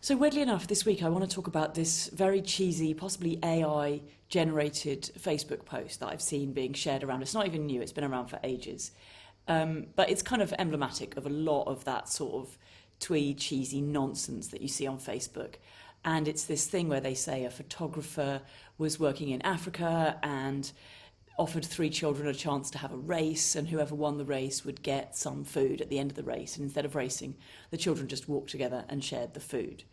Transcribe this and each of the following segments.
So weirdly enough, this week I want to talk about this very cheesy, possibly AI generated Facebook post that I've seen being shared around. It's not even new, it's been around for ages. But it's kind of emblematic of a lot of that sort of twee, cheesy nonsense that you see on Facebook. And it's this thing where they say a photographer was working in Africa and offered three children a chance to have a race, and whoever won the race would get some food at the end of the race. And instead of racing, the children just walked together and shared the food.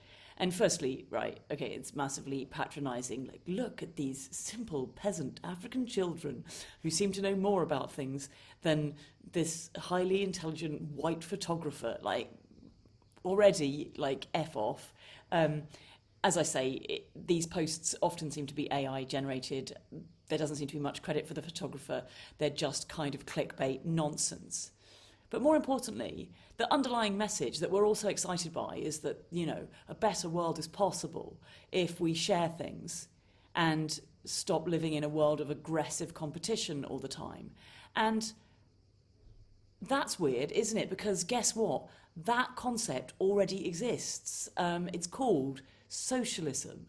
And firstly, right, okay, it's massively patronising. Like, look at these simple peasant African children who seem to know more about things than this highly intelligent white photographer. Like, already, like, F off. As I say, these posts often seem to be AI generated. There doesn't seem to be much credit for the photographer. They're just kind of clickbait nonsense. But more importantly, the underlying message that we're all so excited by is that, you know, a better world is possible if we share things and stop living in a world of aggressive competition all the time. And that's weird, isn't it? Because guess what? That concept already exists. It's called socialism.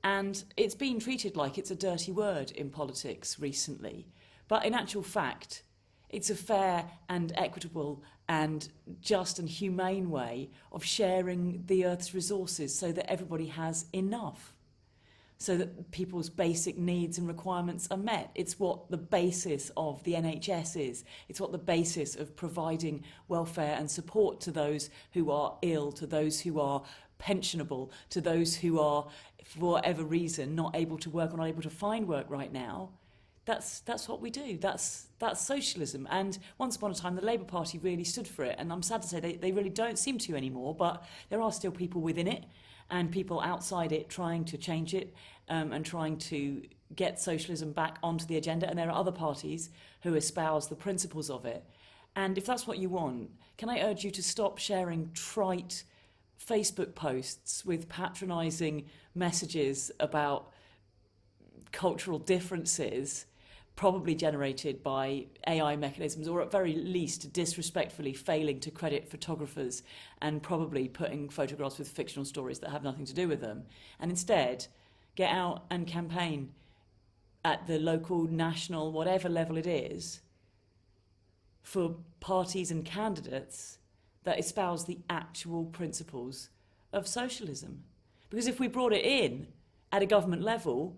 And it's been treated like it's a dirty word in politics recently. But in actual fact, it's a fair and equitable and just and humane way of sharing the Earth's resources so that everybody has enough, so that people's basic needs and requirements are met. It's what the basis of the NHS is. It's what the basis of providing welfare and support to those who are ill, to those who are pensionable, to those who are, for whatever reason, not able to work or not able to find work right now. That's what we do. That's socialism. And once upon a time, the Labour Party really stood for it. And I'm sad to say they really don't seem to anymore, but there are still people within it and people outside it trying to change it and trying to get socialism back onto the agenda. And there are other parties who espouse the principles of it. And if that's what you want, can I urge you to stop sharing trite Facebook posts with patronising messages about cultural differences, probably generated by AI mechanisms, or at very least disrespectfully failing to credit photographers and probably putting photographs with fictional stories that have nothing to do with them. And instead, get out and campaign at the local, national, whatever level it is, for parties and candidates that espouse the actual principles of socialism. Because if we brought it in at a government level,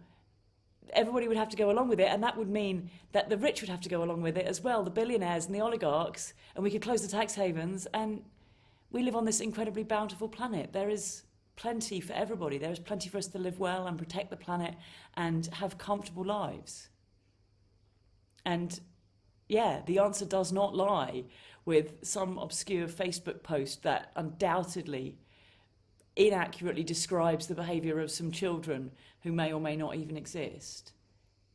everybody would have to go along with it, and that would mean that the rich would have to go along with it as well, the billionaires and the oligarchs, and we could close the tax havens, and we live on this incredibly bountiful planet. There is plenty for everybody. There is plenty for us to live well and protect the planet and have comfortable lives. And yeah, the answer does not lie with some obscure Facebook post that undoubtedly inaccurately describes the behaviour of some children who may or may not even exist.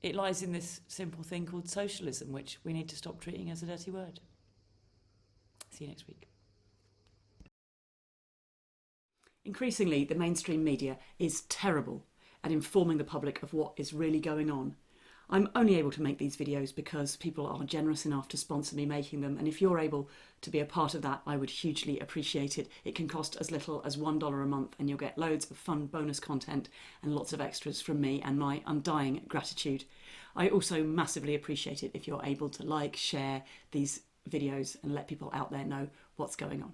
It lies in this simple thing called socialism, which we need to stop treating as a dirty word. See you next week. Increasingly, the mainstream media is terrible at informing the public of what is really going on. I'm only able to make these videos because people are generous enough to sponsor me making them, and if you're able to be a part of that, I would hugely appreciate it. It can cost as little as $1 a month, and you'll get loads of fun bonus content and lots of extras from me and my undying gratitude. I also massively appreciate it if you're able to like, share these videos and let people out there know what's going on.